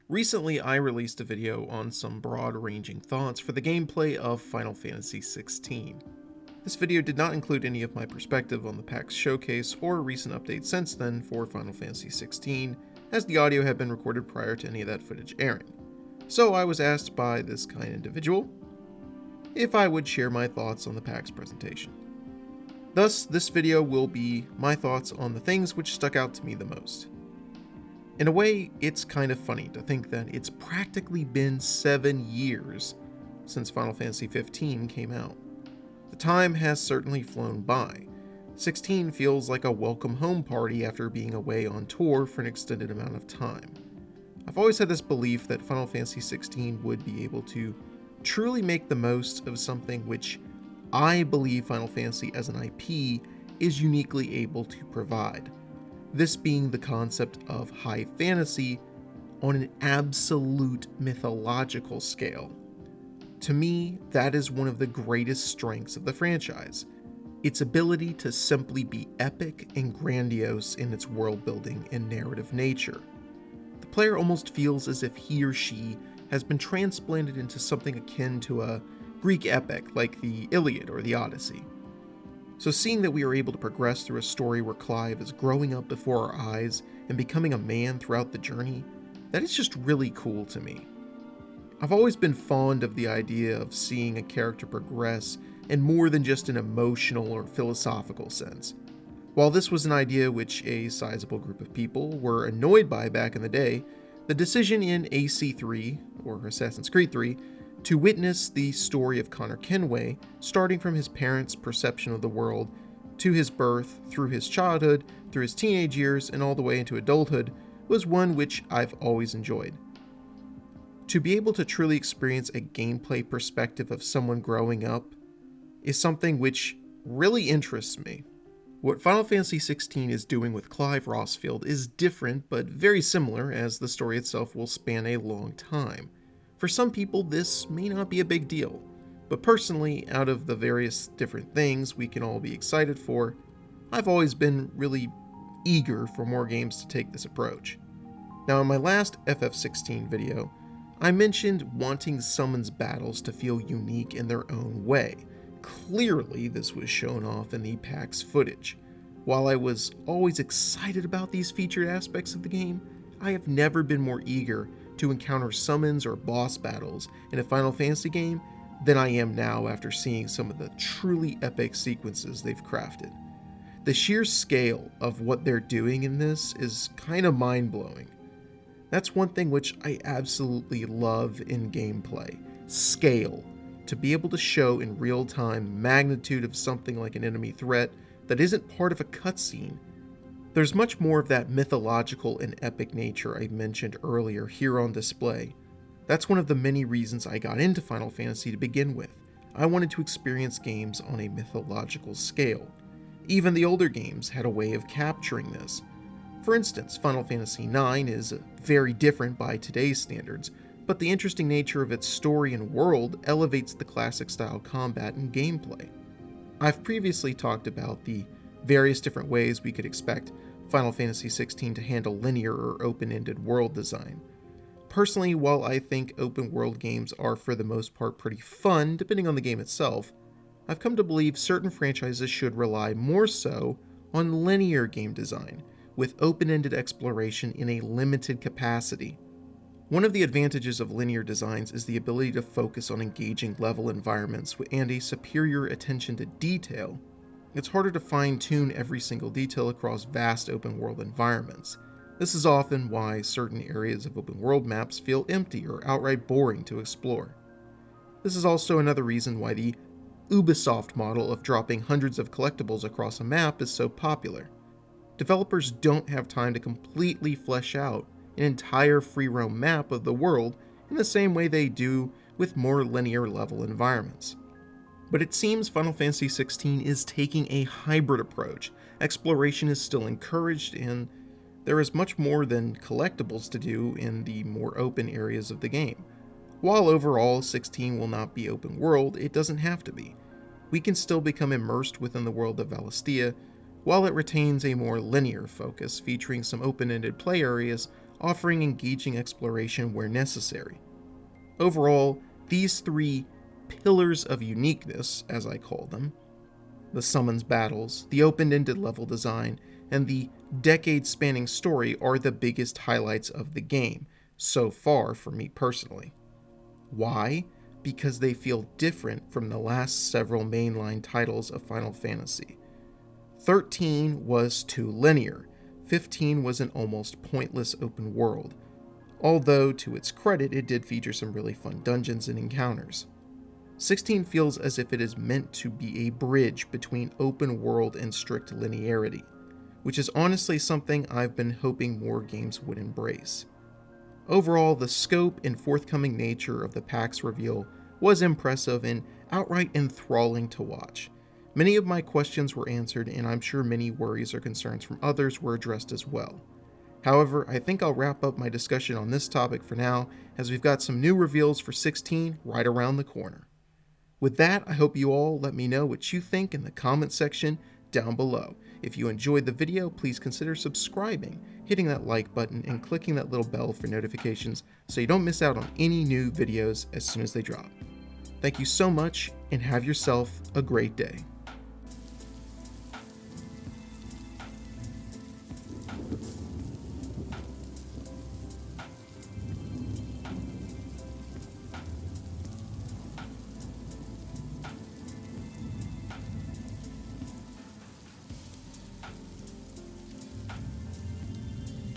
Recently, I released a video on some broad-ranging thoughts for the gameplay of Final Fantasy XVI. This video did not include any of my perspective on the PAX showcase or recent updates since then for Final Fantasy XVI, as the audio had been recorded prior to any of that footage airing. So I was asked by this kind individual if I would share my thoughts on the PAX presentation. Thus, this video will be my thoughts on the things which stuck out to me the most. In a way, it's kind of funny to think that it's practically been 7 years since Final Fantasy XV came out. The time has certainly flown by. 16 feels like a welcome home party after being away on tour for an extended amount of time. I've always had this belief that Final Fantasy XVI would be able to truly make the most of something which I believe Final Fantasy as an IP is uniquely able to provide. This being the concept of high fantasy on an absolute mythological scale. To me, that is one of the greatest strengths of the franchise. Its ability to simply be epic and grandiose in its world building and narrative nature. The player almost feels as if he or she has been transplanted into something akin to a Greek epic like the Iliad or the Odyssey. So seeing that we are able to progress through a story where Clive is growing up before our eyes and becoming a man throughout the journey, that is just really cool to me. I've always been fond of the idea of seeing a character progress in more than just an emotional or philosophical sense. While this was an idea which a sizable group of people were annoyed by back in the day, the decision in AC3, or Assassin's Creed 3, to witness the story of Connor Kenway, starting from his parents' perception of the world, to his birth, through his childhood, through his teenage years, and all the way into adulthood, was one which I've always enjoyed. To be able to truly experience a gameplay perspective of someone growing up is something which really interests me. What Final Fantasy XVI is doing with Clive Rossfield is different but very similar, as the story itself will span a long time. For some people, this may not be a big deal, but personally, out of the various different things we can all be excited for, I've always been really eager for more games to take this approach. Now, in my last FF16 video, I mentioned wanting Summon's battles to feel unique in their own way. Clearly, this was shown off in the PAX footage. While I was always excited about these featured aspects of the game, I have never been more eager to encounter summons or boss battles in a Final Fantasy game than I am now after seeing some of the truly epic sequences they've crafted. The sheer scale of what they're doing in this is kind of mind-blowing. That's one thing which I absolutely love in gameplay. Scale. To be able to show in real time magnitude of something like an enemy threat that isn't part of a cutscene. There's much more of that mythological and epic nature I mentioned earlier here on display. That's one of the many reasons I got into Final Fantasy to begin with. I wanted to experience games on a mythological scale. Even the older games had a way of capturing this. For instance, Final Fantasy IX is very different by today's standards, but the interesting nature of its story and world elevates the classic style combat and gameplay. I've previously talked about the various different ways we could expect Final Fantasy XVI to handle linear or open-ended world design. Personally, while I think open world games are for the most part pretty fun, depending on the game itself, I've come to believe certain franchises should rely more so on linear game design, with open-ended exploration in a limited capacity. One of the advantages of linear designs is the ability to focus on engaging level environments and a superior attention to detail. It's harder to fine-tune every single detail across vast open-world environments. This is often why certain areas of open-world maps feel empty or outright boring to explore. This is also another reason why the Ubisoft model of dropping hundreds of collectibles across a map is so popular. Developers don't have time to completely flesh out an entire free-roam map of the world in the same way they do with more linear level environments. But it seems Final Fantasy XVI is taking a hybrid approach. Exploration is still encouraged, and there is much more than collectibles to do in the more open areas of the game. While overall 16 will not be open world, it doesn't have to be. We can still become immersed within the world of Valistia, while it retains a more linear focus featuring some open-ended play areas offering engaging exploration where necessary. Overall, these three pillars of uniqueness, as I call them, the summons battles, the open-ended level design, and the decade-spanning story are the biggest highlights of the game, so far for me personally. Why? Because they feel different from the last several mainline titles of Final Fantasy. 13 was too linear, 15 was an almost pointless open world, although to its credit it did feature some really fun dungeons and encounters. 16 feels as if it is meant to be a bridge between open world and strict linearity, which is honestly something I've been hoping more games would embrace. Overall, the scope and forthcoming nature of the PAX reveal was impressive and outright enthralling to watch. Many of my questions were answered, and I'm sure many worries or concerns from others were addressed as well. However, I think I'll wrap up my discussion on this topic for now, as we've got some new reveals for 16 right around the corner. With that, I hope you all let me know what you think in the comment section down below. If you enjoyed the video, please consider subscribing, hitting that like button, and clicking that little bell for notifications so you don't miss out on any new videos as soon as they drop. Thank you so much, and have yourself a great day.